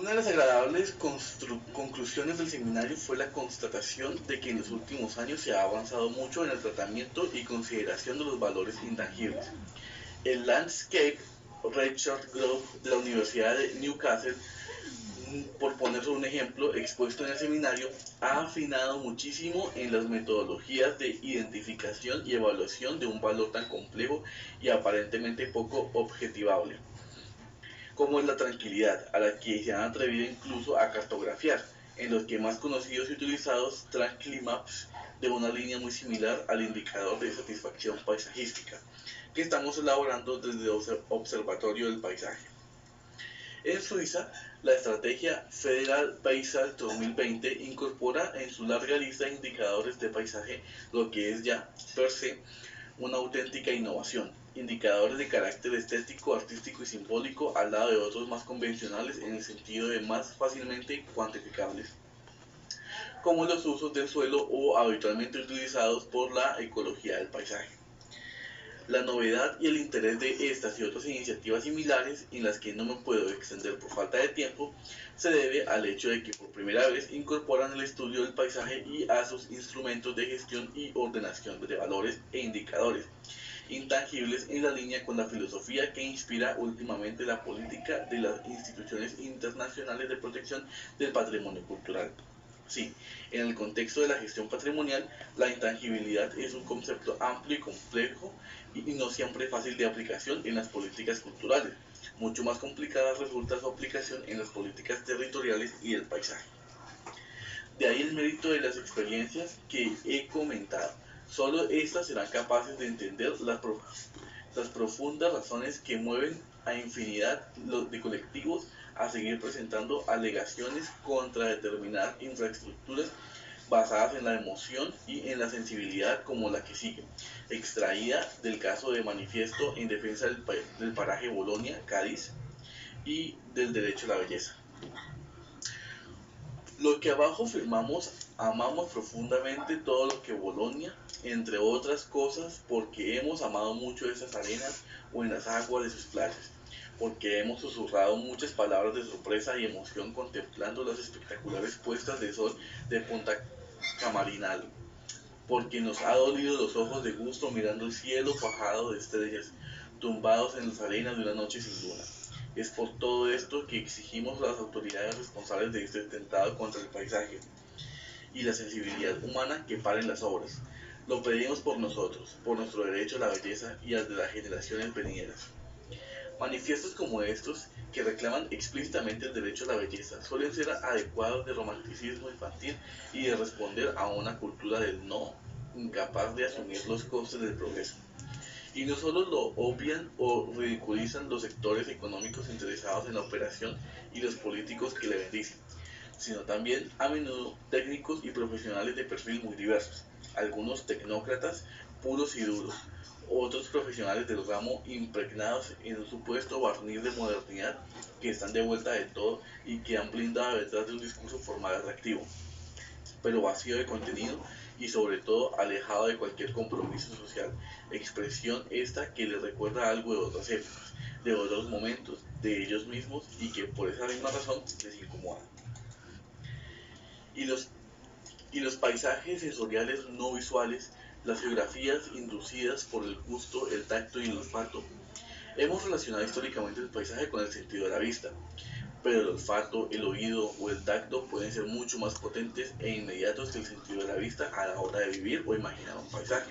Una de las agradables conclusiones del seminario fue la constatación de que en los últimos años se ha avanzado mucho en el tratamiento y consideración de los valores intangibles. El Landscape Research Group de la Universidad de Newcastle, por poner un ejemplo expuesto en el seminario, ha afinado muchísimo en las metodologías de identificación y evaluación de un valor tan complejo y aparentemente poco objetivable como es la tranquilidad, a la que se han atrevido incluso a cartografiar, en los que más conocidos y utilizados Tranquility Maps de una línea muy similar al indicador de satisfacción paisajística, que estamos elaborando desde el Observatorio del Paisaje. En Suiza, la estrategia Federal Paysage 2020 incorpora en su larga lista de indicadores de paisaje lo que es ya, per se, una auténtica innovación, indicadores de carácter estético, artístico y simbólico al lado de otros más convencionales en el sentido de más fácilmente cuantificables, como los usos del suelo o habitualmente utilizados por la ecología del paisaje. La novedad y el interés de estas y otras iniciativas similares, en las que no me puedo extender por falta de tiempo, se debe al hecho de que por primera vez incorporan el estudio del paisaje y a sus instrumentos de gestión y ordenación de valores e indicadores intangibles en la línea con la filosofía que inspira últimamente la política de las instituciones internacionales de protección del patrimonio cultural. Sí, en el contexto de la gestión patrimonial, la intangibilidad es un concepto amplio y complejo y no siempre fácil de aplicación en las políticas culturales. Mucho más complicada resulta su aplicación en las políticas territoriales y del paisaje. De ahí el mérito de las experiencias que he comentado. Solo estas serán capaces de entender las profundas razones que mueven a infinidad de colectivos a seguir presentando alegaciones contra determinadas infraestructuras basadas en la emoción y en la sensibilidad como la que sigue, extraída del caso de manifiesto en defensa del paraje Bolonia, Cádiz, y del derecho a la belleza. Lo que abajo firmamos, amamos profundamente todo lo que Bolonia, entre otras cosas, porque hemos amado mucho esas arenas o en las aguas de sus playas, porque hemos susurrado muchas palabras de sorpresa y emoción contemplando las espectaculares puestas de sol de Punta Camarinal, porque nos ha dolido los ojos de gusto mirando el cielo fajado de estrellas, tumbados en las arenas de una noche sin luna. Es por todo esto que exigimos a las autoridades responsables de este atentado contra el paisaje y la sensibilidad humana que paren las obras. Lo pedimos por nosotros, por nuestro derecho a la belleza y al de las generaciones venideras. Manifiestos como estos, que reclaman explícitamente el derecho a la belleza, suelen ser adecuados de romanticismo infantil y de responder a una cultura del no, incapaz de asumir los costes del progreso. Y no solo lo obvian o ridiculizan los sectores económicos interesados en la operación y los políticos que le bendicen, sino también a menudo técnicos y profesionales de perfil muy diversos, algunos tecnócratas puros y duros, otros profesionales del ramo impregnados en un supuesto barniz de modernidad que están de vuelta de todo y que han blindado detrás de un discurso formal atractivo, pero vacío de contenido y sobre todo alejado de cualquier compromiso social, expresión esta que les recuerda algo de otras épocas, de otros momentos, de ellos mismos y que por esa misma razón les incomoda. Y los paisajes sensoriales no visuales, las geografías inducidas por el gusto, el tacto y el olfato. Hemos relacionado históricamente el paisaje con el sentido de la vista, pero el olfato, el oído o el tacto pueden ser mucho más potentes e inmediatos que el sentido de la vista a la hora de vivir o imaginar un paisaje,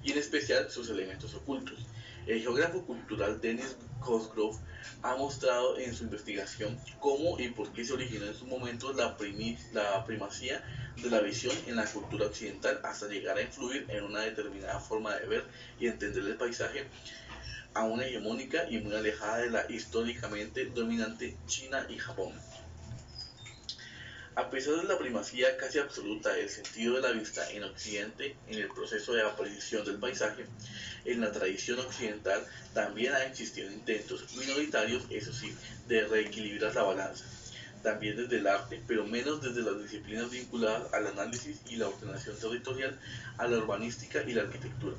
y en especial sus elementos ocultos. El geógrafo cultural Dennis Cosgrove ha mostrado en su investigación cómo y por qué se originó en su momento la primacía de la visión en la cultura occidental hasta llegar a influir en una determinada forma de ver y entender el paisaje a una hegemónica y muy alejada de la históricamente dominante China y Japón. A pesar de la primacía casi absoluta del sentido de la vista en Occidente en el proceso de aparición del paisaje, en la tradición occidental también han existido intentos minoritarios, eso sí, de reequilibrar la balanza, también desde el arte, pero menos desde las disciplinas vinculadas al análisis y la ordenación territorial, a la urbanística y la arquitectura.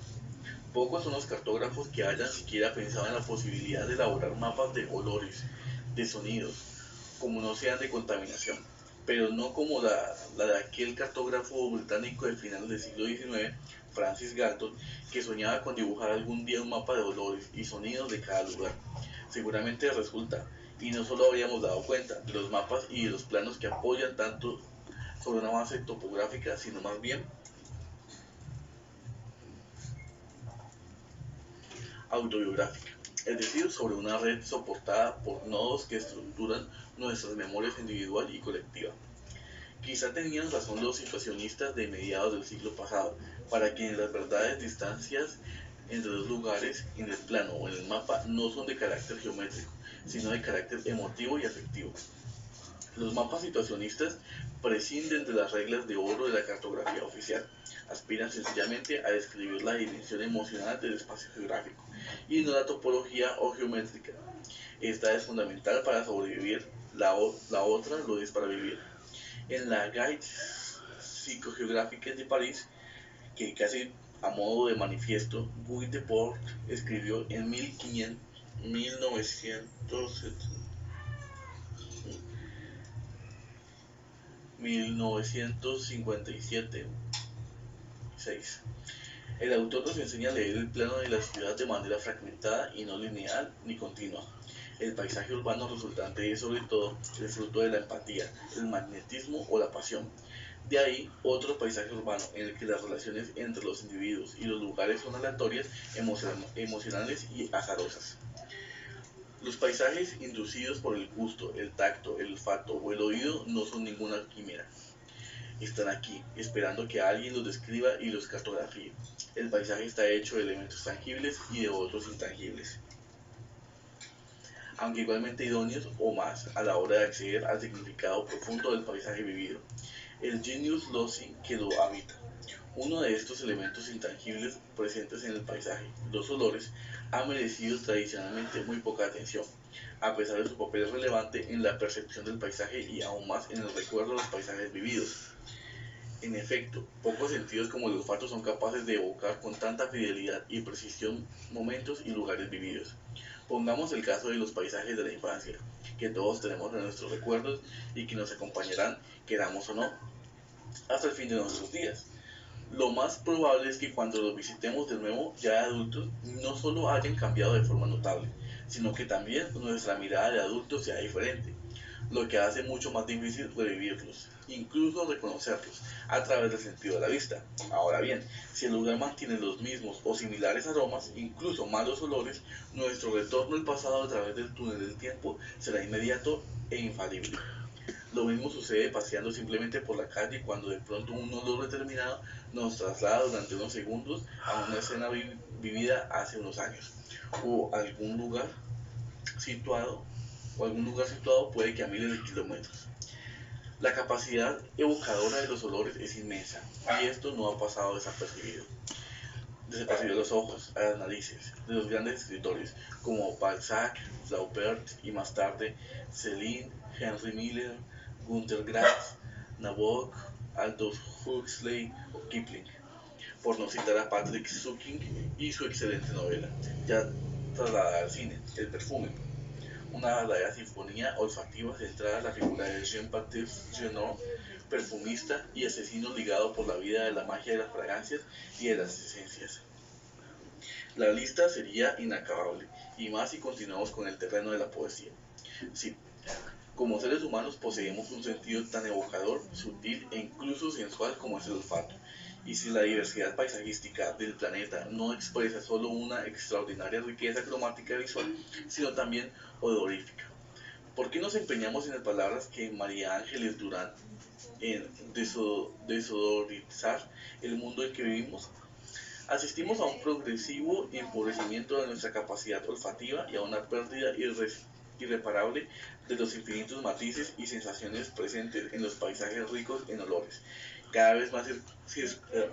Pocos son los cartógrafos que hayan siquiera pensado en la posibilidad de elaborar mapas de olores, de sonidos, como no sean de contaminación, pero no como la de aquel cartógrafo británico de finales del siglo XIX, Francis Galton, que soñaba con dibujar algún día un mapa de olores y sonidos de cada lugar. Seguramente resulta, y no solo habríamos dado cuenta de los mapas y de los planos que apoyan tanto sobre una base topográfica, sino más bien autobiográfica, es decir, sobre una red soportada por nodos que estructuran nuestras memorias individual y colectiva. Quizá tenían razón los situacionistas de mediados del siglo pasado, para quienes las verdaderas distancias entre los lugares en el plano o en el mapa no son de carácter geométrico, sino de carácter emotivo y afectivo. Los mapas situacionistas prescinden de las reglas de oro de la cartografía oficial, aspiran sencillamente a describir la dimensión emocional del espacio geográfico y no la topología o geométrica. Esta es fundamental para sobrevivir, la otra lo es para vivir. En la Guide psicogeográfica de París, que casi a modo de manifiesto, Guy Debord escribió en 1957. El autor nos enseña a leer el plano de la ciudad de manera fragmentada y no lineal ni continua. El paisaje urbano resultante es sobre todo el fruto de la empatía, el magnetismo o la pasión. De ahí otro paisaje urbano en el que las relaciones entre los individuos y los lugares son aleatorias, emocionales y azarosas. Los paisajes inducidos por el gusto, el tacto, el olfato o el oído no son ninguna quimera. Están aquí, esperando que alguien los describa y los cartografíe. El paisaje está hecho de elementos tangibles y de otros intangibles, aunque igualmente idóneos o más a la hora de acceder al significado profundo del paisaje vivido, el genius loci que lo habita. Uno de estos elementos intangibles presentes en el paisaje, los olores, ha merecido tradicionalmente muy poca atención, a pesar de su papel relevante en la percepción del paisaje y aún más en el recuerdo de los paisajes vividos. En efecto, pocos sentidos como el olfato son capaces de evocar con tanta fidelidad y precisión momentos y lugares vividos. Pongamos el caso de los paisajes de la infancia, que todos tenemos en nuestros recuerdos y que nos acompañarán, queramos o no, hasta el fin de nuestros días. Lo más probable es que cuando los visitemos de nuevo, ya adultos, no solo hayan cambiado de forma notable, sino que también nuestra mirada de adultos sea diferente, lo que hace mucho más difícil revivirlos, incluso reconocerlos, a través del sentido de la vista. Ahora bien, si el lugar mantiene los mismos o similares aromas, incluso malos olores, nuestro retorno al pasado a través del túnel del tiempo será inmediato e infalible. Lo mismo sucede paseando simplemente por la calle cuando de pronto un olor determinado nos traslada durante unos segundos a una escena vivida hace unos años, o algún lugar situado puede que a miles de kilómetros. La capacidad evocadora de los olores es inmensa, y esto no ha pasado desapercibido a los ojos, a las narices de los grandes escritores como Balzac, Flaubert y más tarde Céline, Henry Miller, Günter Grass, Nabokov, Aldous Huxley o Kipling, por no citar a Patrick Sucking y su excelente novela, ya trasladada al cine, El perfume, una verdadera sinfonía olfativa centrada en la figura de Jean-Baptiste Genot, perfumista y asesino ligado por la vida de la magia de las fragancias y de las esencias. La lista sería inacabable, y más si continuamos con el terreno de la poesía. Sí, como seres humanos poseemos un sentido tan evocador, sutil e incluso sensual como es el olfato, y si la diversidad paisajística del planeta no expresa solo una extraordinaria riqueza cromática visual, sino también odorífica. ¿Por qué nos empeñamos en las palabras que María Ángeles Durán en desodorizar el mundo en que vivimos? Asistimos a un progresivo empobrecimiento de nuestra capacidad olfativa y a una pérdida irreparable de los infinitos matices y sensaciones presentes en los paisajes ricos en olores, cada vez más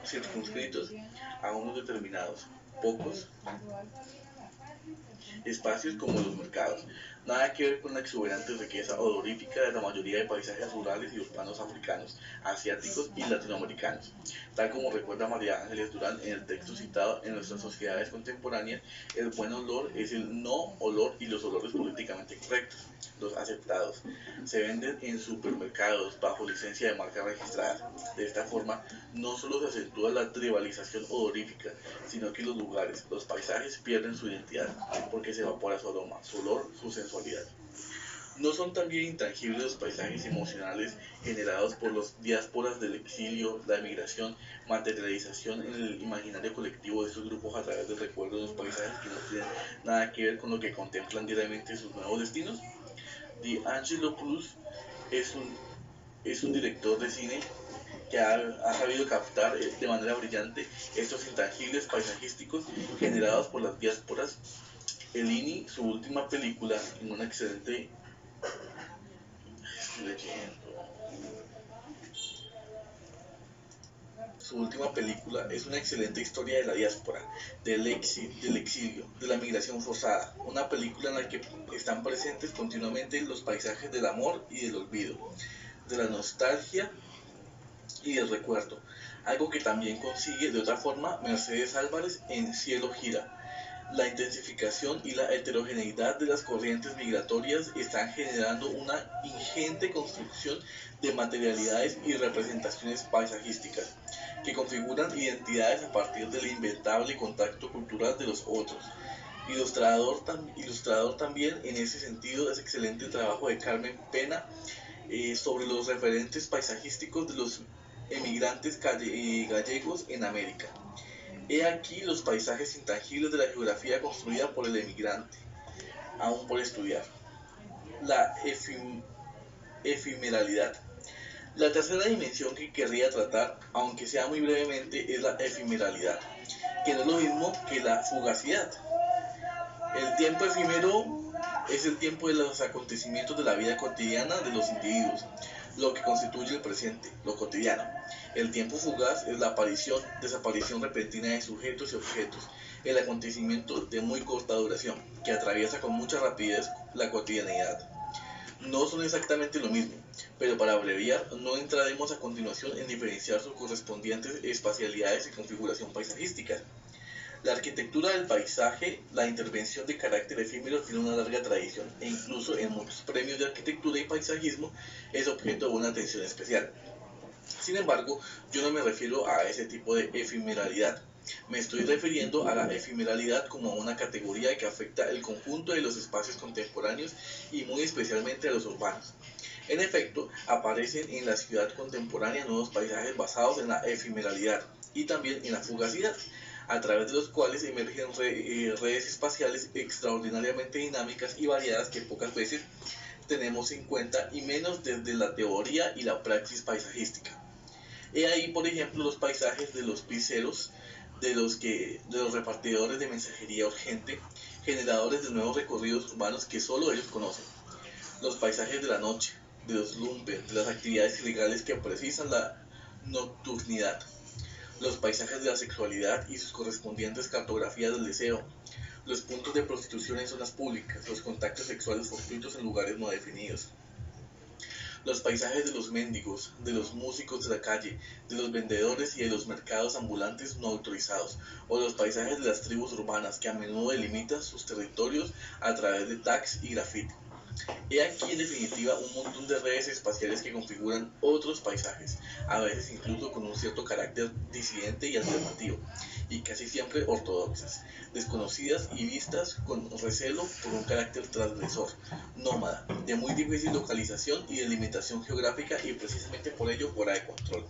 circunscritos a unos determinados, pocos espacios como los mercados. nada que ver con la exuberante riqueza odorífica de la mayoría de paisajes rurales y urbanos africanos, asiáticos y latinoamericanos. Tal como recuerda María Ángeles Durán en el texto citado, en nuestras sociedades contemporáneas, el buen olor es el no olor y los olores políticamente correctos, los aceptados. Se venden en supermercados bajo licencia de marca registrada. De esta forma, no solo se acentúa la tribalización odorífica, sino que los lugares, los paisajes pierden su identidad, porque se evapora su aroma, su olor, su sensualidad. ¿No son también intangibles los paisajes emocionales generados por las diásporas del exilio, la emigración, materialización en el imaginario colectivo de estos grupos a través del recuerdo de los paisajes que no tienen nada que ver con lo que contemplan diariamente sus nuevos destinos? D'Angelo Cruz es un director de cine que ha sabido captar de manera brillante estos intangibles paisajísticos generados por las diásporas. Ellini, su última película, en una excelente... Estoy leyendo. Su última película es una excelente historia de la diáspora, del exilio, de la migración forzada, una película en la que están presentes continuamente los paisajes del amor y del olvido, de la nostalgia y del recuerdo, algo que también consigue de otra forma Mercedes Álvarez en Cielo Gira. La intensificación y la heterogeneidad de las corrientes migratorias están generando una ingente construcción de materialidades y representaciones paisajísticas que configuran identidades a partir del inventable contacto cultural de los otros. Ilustrador también en ese sentido es excelente trabajo de Carmen Pena sobre los referentes paisajísticos de los emigrantes gallegos en América. He aquí los paisajes intangibles de la geografía construida por el emigrante, aún por estudiar. La efimeralidad. La tercera dimensión que querría tratar, aunque sea muy brevemente, es la efimeralidad, que no es lo mismo que la fugacidad. El tiempo efímero es el tiempo de los acontecimientos de la vida cotidiana de los individuos, lo que constituye el presente, lo cotidiano. El tiempo fugaz es la aparición, desaparición repentina de sujetos y objetos, el acontecimiento de muy corta duración, que atraviesa con mucha rapidez la cotidianidad. No son exactamente lo mismo, pero para abreviar, no entraremos a continuación en diferenciar sus correspondientes espacialidades y configuración paisajística. La arquitectura del paisaje, la intervención de carácter efímero tiene una larga tradición e incluso en muchos premios de arquitectura y paisajismo es objeto de una atención especial. Sin embargo, yo no me refiero a ese tipo de efimeralidad. Me estoy refiriendo a la efimeralidad como a una categoría que afecta el conjunto de los espacios contemporáneos y muy especialmente a los urbanos. En efecto, aparecen en la ciudad contemporánea nuevos paisajes basados en la efimeralidad y también en la fugacidad, a través de los cuales emergen redes espaciales extraordinariamente dinámicas y variadas que pocas veces tenemos en cuenta y menos desde la teoría y la praxis paisajística. He ahí, por ejemplo, los paisajes de los pizzeros, de los repartidores de mensajería urgente, generadores de nuevos recorridos urbanos que solo ellos conocen. Los paisajes de la noche, de los lumpen, de las actividades ilegales que precisan la nocturnidad. Los paisajes de la sexualidad y sus correspondientes cartografías del deseo, los puntos de prostitución en zonas públicas, los contactos sexuales fortuitos en lugares no definidos, los paisajes de los mendigos, de los músicos de la calle, de los vendedores y de los mercados ambulantes no autorizados, o los paisajes de las tribus urbanas que a menudo delimitan sus territorios a través de tags y grafiti. He aquí en definitiva un montón de redes espaciales que configuran otros paisajes, a veces incluso con un cierto carácter disidente y alternativo, y casi siempre ortodoxas, desconocidas y vistas con recelo por un carácter transgresor, nómada, de muy difícil localización y delimitación geográfica y precisamente por ello fuera de control.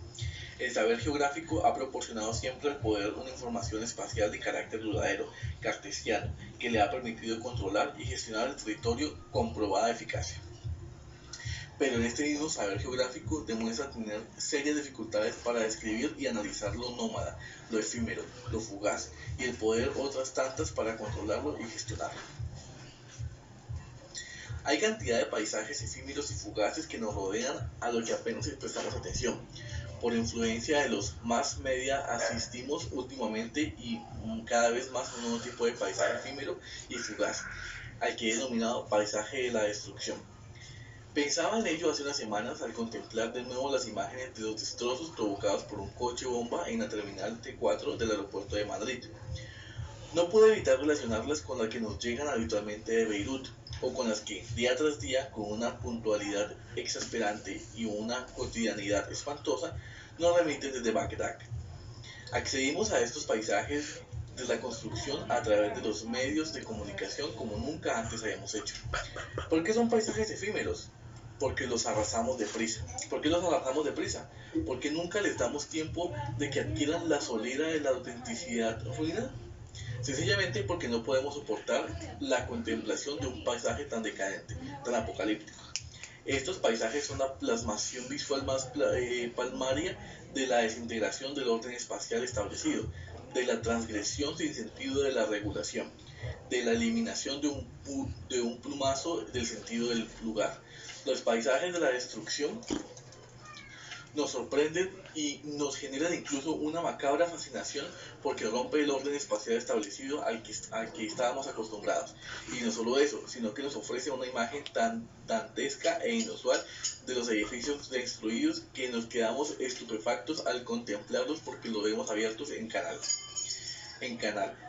El saber geográfico ha proporcionado siempre al poder una información espacial de carácter duradero, cartesiano, que le ha permitido controlar y gestionar el territorio con probada eficacia. Pero en este mismo saber geográfico demuestra tener serias dificultades para describir y analizar lo nómada, lo efímero, lo fugaz, y el poder otras tantas para controlarlo y gestionarlo. Hay cantidad de paisajes efímeros y fugaces que nos rodean a lo que apenas les prestamos atención. Por influencia de los mass media asistimos últimamente y cada vez más a un nuevo tipo de paisaje efímero y fugaz, al que he denominado paisaje de la destrucción. Pensaba en ello hace unas semanas al contemplar de nuevo las imágenes de los destrozos provocados por un coche bomba en la terminal T4 del aeropuerto de Madrid. No puedo evitar relacionarlas con las que nos llegan habitualmente de Beirut, o con las que, día tras día, con una puntualidad exasperante y una cotidianidad espantosa, nos remiten desde Bagdad. Accedimos a estos paisajes de la construcción a través de los medios de comunicación como nunca antes habíamos hecho. ¿Por qué son paisajes efímeros? Porque los arrasamos deprisa. ¿Por qué los arrasamos deprisa? Porque nunca les damos tiempo de que adquieran la solera de la autenticidad ruina. Sencillamente porque no podemos soportar la contemplación de un paisaje tan decadente, tan apocalíptico. Estos paisajes son la plasmación visual más palmaria de la desintegración del orden espacial establecido, de la transgresión sin sentido de la regulación, de la eliminación de un plumazo del sentido del lugar. Los paisajes de la destrucción nos sorprenden y nos generan incluso una macabra fascinación porque rompe el orden espacial establecido al que estábamos acostumbrados. Y no solo eso, sino que nos ofrece una imagen tan dantesca e inusual de los edificios destruidos que nos quedamos estupefactos al contemplarlos porque los vemos abiertos en canal,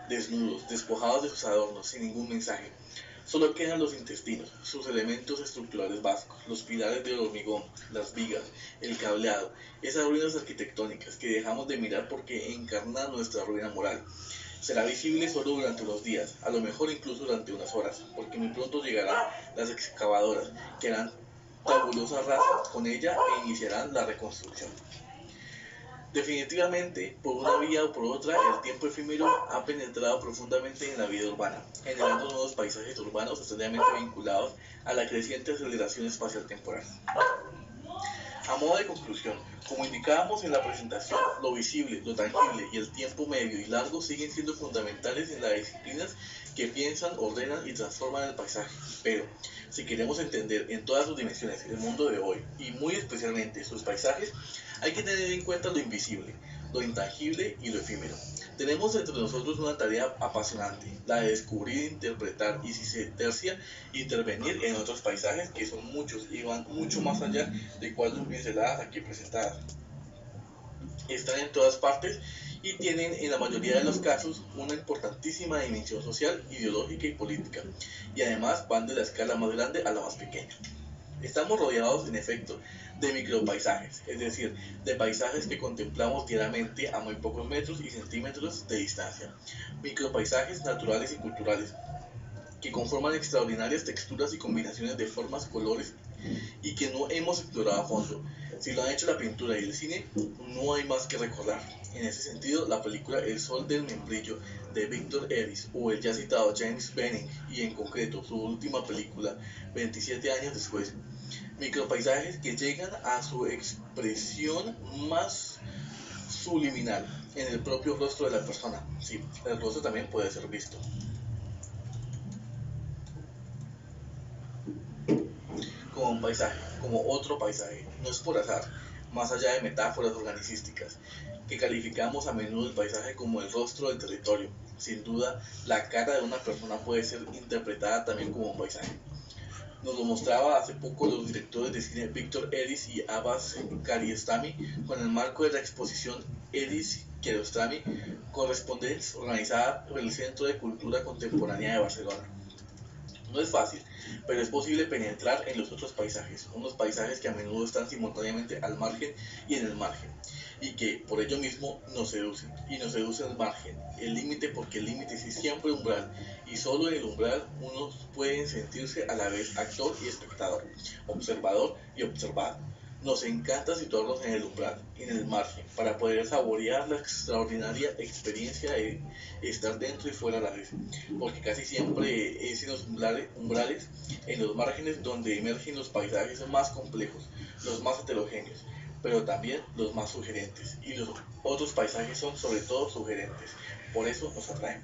desnudos, despojados de sus adornos, sin ningún mensaje. Solo quedan los intestinos, sus elementos estructurales básicos, los pilares de hormigón, las vigas, el cableado, esas ruinas arquitectónicas que dejamos de mirar porque encarnan nuestra ruina moral. Será visible solo durante unos días, a lo mejor incluso durante unas horas, porque muy pronto llegarán las excavadoras, que harán tabulosa raza con ella e iniciarán la reconstrucción. Definitivamente, por una vía o por otra, el tiempo efímero ha penetrado profundamente en la vida urbana, generando nuevos paisajes urbanos estrechamente vinculados a la creciente aceleración espacial temporal. A modo de conclusión, como indicábamos en la presentación, lo visible, lo tangible y el tiempo medio y largo siguen siendo fundamentales en las disciplinas que piensan, ordenan y transforman el paisaje. Pero, si queremos entender en todas sus dimensiones el mundo de hoy, y muy especialmente sus paisajes, hay que tener en cuenta lo invisible, lo intangible y lo efímero. Tenemos entre nosotros una tarea apasionante, la de descubrir, interpretar y, si se tercia, intervenir en otros paisajes que son muchos y van mucho más allá de cuatro pinceladas aquí presentadas. Están en todas partes y tienen en la mayoría de los casos una importantísima dimensión social, ideológica y política, y además van de la escala más grande a la más pequeña. Estamos rodeados, en efecto, de micropaisajes, es decir, de paisajes que contemplamos diariamente a muy pocos metros y centímetros de distancia. Micropaisajes naturales y culturales, que conforman extraordinarias texturas y combinaciones de formas, colores, y que no hemos explorado a fondo. Si lo han hecho la pintura y el cine, no hay más que recordar. En ese sentido, la película El Sol del Membrillo de Victor Ellis o el ya citado James Benning, y en concreto su última película 27 años después, micropaisajes que llegan a su expresión más subliminal en el propio rostro de la persona. Sí, el rostro también puede ser visto. Como un paisaje, como otro paisaje, no es por azar, más allá de metáforas organicísticas, que calificamos a menudo el paisaje como el rostro del territorio. Sin duda, la cara de una persona puede ser interpretada también como un paisaje. Nos lo mostraba hace poco los directores de cine Victor Ellis y Abbas Kiarostami con el marco de la exposición Ellis-Kiarostami Correspondence, organizada por el Centro de Cultura Contemporánea de Barcelona. No es fácil, pero es posible penetrar en los otros paisajes, unos paisajes que a menudo están simultáneamente al margen y en el margen, y que por ello mismo nos seducen, y nos seduce el margen, el límite, porque el límite es siempre umbral, y solo en el umbral uno puede sentirse a la vez actor y espectador, observador y observado. Nos encanta situarnos en el umbral, en el margen, para poder saborear la extraordinaria experiencia de estar dentro y fuera a la vez, porque casi siempre es en los umbrales, en los márgenes, donde emergen los paisajes más complejos, los más heterogéneos, pero también los más sugerentes, y los otros paisajes son sobre todo sugerentes, por eso nos atraen.